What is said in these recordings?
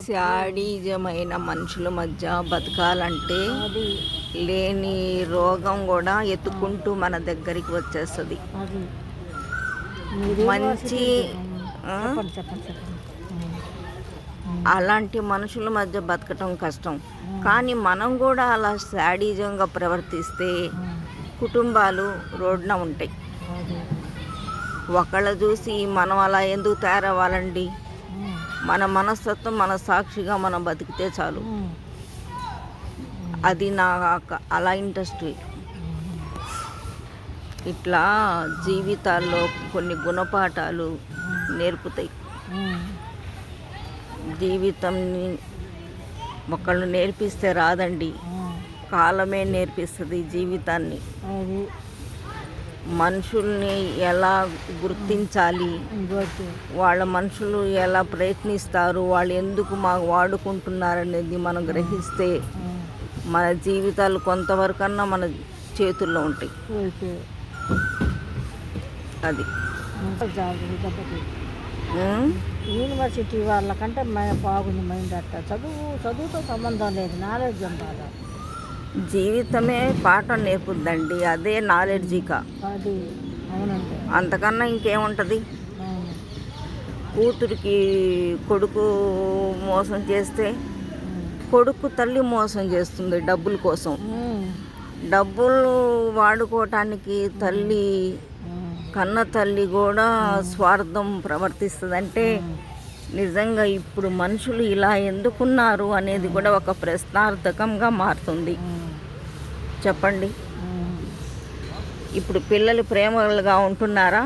శాడిజమైన మనుషుల మధ్య బతకాలంటే లేని రోగం కూడా ఎత్తుకుంటూ మన దగ్గరికి వచ్చేస్తుంది. మంచి అలాంటి మనుషుల మధ్య బతకటం కష్టం. కానీ మనం కూడా అలా శాడిజంగా ప్రవర్తిస్తే కుటుంబాలు రోడ్డున ఉంటాయి. ఒకళ్ళ చూసి మనం అలా ఎందుకు తయారవ్వాలండి? మన మనస్తత్వం మన సాక్షిగా మనం బతికితే చాలు. అది అలా ఇంట్రెస్ట్. ఇట్లా జీవితాల్లో కొన్ని గుణపాఠాలు నేర్పుతాయి. జీవితంని ఒకళ్ళు నేర్పిస్తే రాదండి, కాలమే నేర్పిస్తుంది జీవితాన్ని. మనుషుల్ని ఎలా గుర్తించాలి, వాళ్ళ మనుషులు ఎలా ప్రయత్నిస్తారు, వాళ్ళు ఎందుకు మాకు వాడుకుంటున్నారనేది మనం గ్రహిస్తే మన జీవితాలు కొంతవరకన్నా మన చేతుల్లో ఉంటాయి. అది యూనివర్సిటీ వాళ్ళకంటే బాగుంది మైండ్. అట్ట చదువుతో సంబంధం లేదు, నాలెడ్జ్ ఉండాలి. జీవితమే పాఠం నేర్పుద్దండి, అదే నాలెడ్జిగా. అది అవునండి, అంతకన్నా ఇంకేముంటుంది? కూతురికి కొడుకు మోసం చేస్తే కొడుకు తల్లి మోసం చేస్తుంది డబ్బుల కోసం. డబ్బులు వాడుకోవటానికి తల్లి, కన్న తల్లి కూడా స్వార్థం ప్రవర్తిస్తుందంటే నిజంగా ఇప్పుడు మనుషులు ఇలా ఎందుకున్నారు అనేది కూడా ఒక ప్రశ్నార్థకంగా మారుతుంది. చెప్పండి, ఇప్పుడు పిల్లలు ప్రేమలుగా ఉంటున్నారా?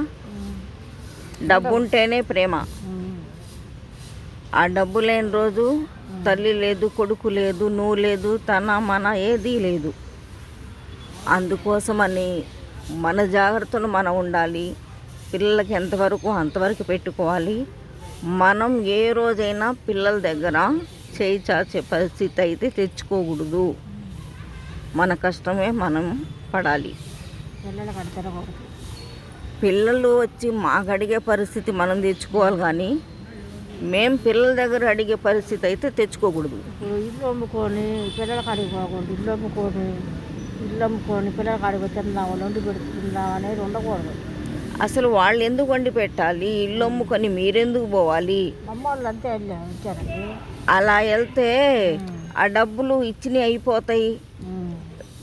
డబ్బు ఉంటేనే ప్రేమ. ఆ డబ్బు లేని రోజు తల్లి లేదు, కొడుకు లేదు, నువ్వు లేదు, తన మన ఏదీ లేదు. అందుకోసమని మన జాగ్రత్తలు మనం ఉండాలి. పిల్లలకి ఎంతవరకు అంతవరకు పెట్టుకోవాలి. మనం ఏ రోజైనా పిల్లల దగ్గర చేయి చాచే పరిస్థితి అయితే తెచ్చుకోకూడదు. మన కష్టమే మనం పడాలి. పిల్లలు వచ్చి మాకు అడిగే పరిస్థితి మనం తెచ్చుకోవాలి, కానీ మేము పిల్లల దగ్గర అడిగే పరిస్థితి అయితే తెచ్చుకోకూడదు. ఇల్లు అమ్ముకొని పిల్లలకి అడిగిపోకూడదు. ఇల్లు అమ్ముకొని పిల్లలకి అడిగి తిందాం, వండి పెడుతుందాం అనేది ఉండకూడదు. అసలు వాళ్ళు ఎందుకు వండి పెట్టాలి? ఇల్లు అమ్ముకొని మీరెందుకు పోవాలి? అమ్మవాళ్ళు అంతే ఇచ్చారండి. అలా వెళ్తే ఆ డబ్బులు ఇచ్చినవి అయిపోతాయి.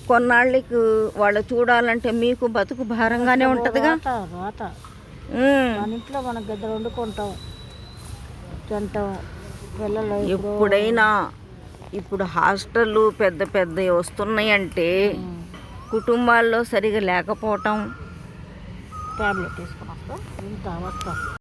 కొన్నాళ్ళకి వాళ్ళు చూడాలంటే మీకు బతుకు భారంగానే ఉంటుందిగా. మన ఇంట్లో మనం గద్దలు వండుకుంటాం, తింటాం. పిల్లలు ఎప్పుడైనా ఇప్పుడు హాస్టళ్ళు పెద్ద పెద్దవి వస్తున్నాయంటే కుటుంబాల్లో సరిగా లేకపోవటం. ట్యాబ్లెట్ తీసుకుని వస్తాం.